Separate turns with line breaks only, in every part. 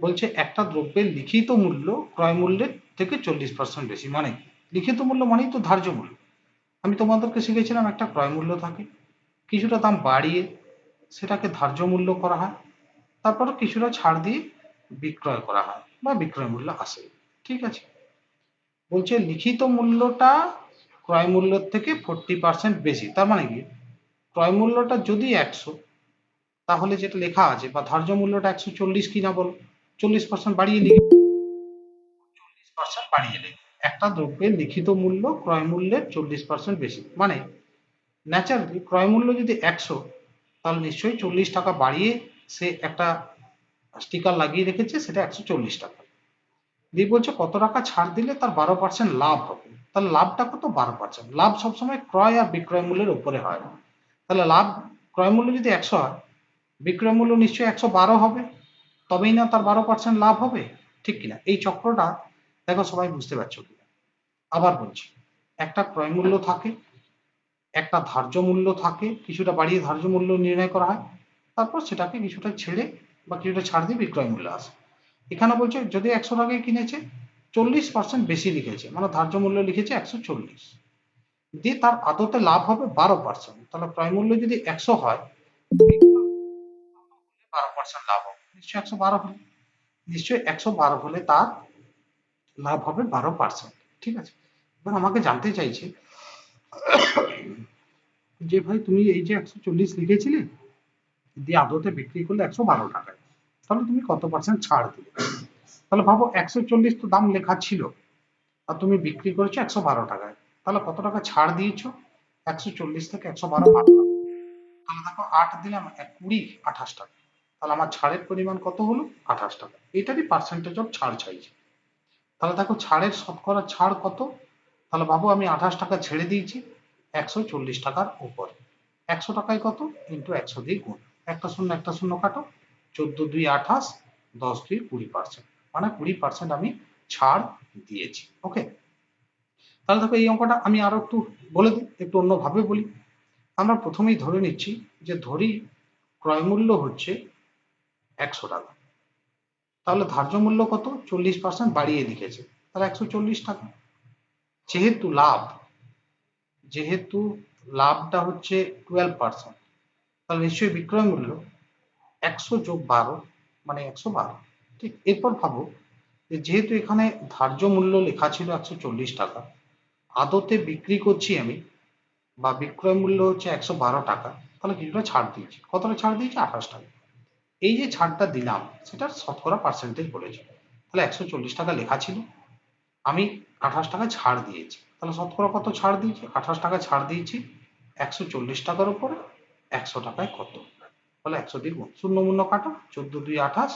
বলছে একটা দ্রব্যের লিখিত মূল্য ক্রয় মূল্যের থেকে 40% বেশি। মানে লিখিত মূল্য মানেই তো ধার্য মূল্য। আমি তোমাদেরকে শিখেছিলাম একটা ক্রয় মূল্য থাকে, কিছুটা দাম বাড়িয়ে সেটাকে ধার্য মূল্য করা হয়, তারপর কিছুটা ছাড় দিয়ে বিক্রয় করা হয় বা বিক্রয় মূল্য আসে। ঠিক আছে, বলছে লিখিত মূল্যটা ক্রয় মূল্যের থেকে 40% বেশি। তার মানে কি, ক্রয় মূল্যটা যদি 100, তাহলে যেটা লেখা আছে বা ধার্য মূল্যটা 140 কিনা বলো, 40% বাড়িয়ে লিখি, 40% বাড়িয়ে লিখি। একটা দ্রব্যের লিখিত মূল্য ক্রয় মূল্যের 40% বেশি, মানে ন্যাচারালি ক্রয় মূল্য যদি 100, তাহলে নিশ্চয়ই 40 টাকা বাড়িয়ে সে একটা স্টিকার লাগিয়ে রেখেছে, সেটা 140 টাকা দিয়ে। বলছে কত টাকা ছাড় দিলে তার 12% লাভ হবে। তাহলে লাভটা কত? 12%। লাভ সবসময় ক্রয় আর বিক্রয় মূল্যের উপরে হয় না। তাহলে লাভ, ক্রয় মূল্য যদি 100 হয়, বিক্রয় মূল্য নিশ্চয়ই 112 হবে, তবেই না তার 12% লাভ হবে। ঠিক কিনা? এই চক্রটা দেখো সবাই বুঝতে পারছো কিনা। আবার বলছি, একটা ক্রয় মূল্য থাকে, একটা ধার্য মূল্য থাকে, কিছুটা বাড়িয়ে ধার্য মূল্য নির্ণয় করা হয়, তারপর সেটাকে কিছুটা ছেড়ে বা কিছুটা ছাড় দিয়ে বিক্রয় মূল্য আসে। এখানে বলছে যদি 100 টাকায় কিনেছে, 40% বেশি লিখেছে, মানে ধার্য মূল্য লিখেছে 140, দিয়ে তার আদতে লাভ হবে 12%। তাহলে ক্রয় মূল্য যদি 100 হয়, 12% লাভ হবে, নিশ্চয়ই 112 হলে, নিশ্চয়ই 112 হলে তার লাভ হবে 12%। ঠিক আছে, এবার আমাকে জানতে চাইছে যে ভাই তুমি এই যে 140 লিখেছিলে, দিয়ে আদতে বিক্রি করলে 112 টাকায়, তাহলে তুমি কত পার্সেন্ট ছাড় দিলে? তাহলে ভাবো 140 তো দাম লেখা ছিল, আর তুমি বিক্রি করেছো 112 টাকায়, তাহলে কত টাকা ছাড় দিয়েছো? 140 থেকে 112 8 টাকা। তাহলে দেখো 8 দিলাম 20, 28 টাকা। তাহলে আমার ছাড়ের পরিমাণ কত হলো? 28 টাকা। এটারই পার্সেন্টেজ অফ ছাড় চাইছে। তাহলে দেখো ছাড়ের শতকরা ছাড় কত? তাহলে ভাবো আমি 28 টাকা ছেড়ে দিয়েছি 140 টাকার উপরে। 100 টাকায় কত? ইন্টু 100 দিয়ে গুণ, একটা শূন্য কাটো, 14 2 28, 10 2 20%, মানে 20% আমি ছাড় দিয়েছি। ওকে, তাহলে দেখো এই অঙ্কটা আমি আরো একটু বলে দিই, একটু অন্যভাবে বলি। আমরা প্রথমেই ধরে নিচ্ছি যে ধরি ক্রয় মূল্য হচ্ছে 100 টাকা, তাহলে ধার্য মূল্য কত? 40% বাড়িয়ে লিখেছে, তাহলে 140 টাকা। যেহেতু লাভ, যেহেতু লাভটা হচ্ছে 12%, তাহলে নিশ্চয়ই বিক্রয় মূল্য 100 যোগ 12 মানে 112। ঠিক, এরপর ভাবো যে যেহেতু এখানে ধার্য মূল্য লেখা ছিল 140 টাকা, আদতে বিক্রি করছি আমি বা বিক্রয় মূল্য হচ্ছে 112 টাকা, তাহলে কিছুটা ছাড় দিয়েছি। কতটা ছাড় দিয়েছি? 28 টাকা। এই যে ছাড়টা দিলাম সেটার শতকরা পার্সেন্টেজ বলেছে। তাহলে 140 টাকা লেখা ছিল, আমি 28 টাকা ছাড় দিয়েছি, তাহলে শতকরা কত ছাড় দিয়েছি? 28 টাকা ছাড় দিয়েছি 140 টাকার উপরে। 100 টাকায় কত? তাহলে 100 দিয়ে গুণ, শূন্য মূল্য কাটো, 14 2 28,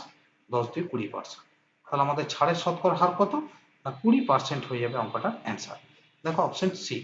10 2 20%। তাহলে আমাদের ছাড়ের শতকরা হার কত? না 20% হয়ে যাবে অঙ্কটার অ্যান্সার। দেখো অপশন সি।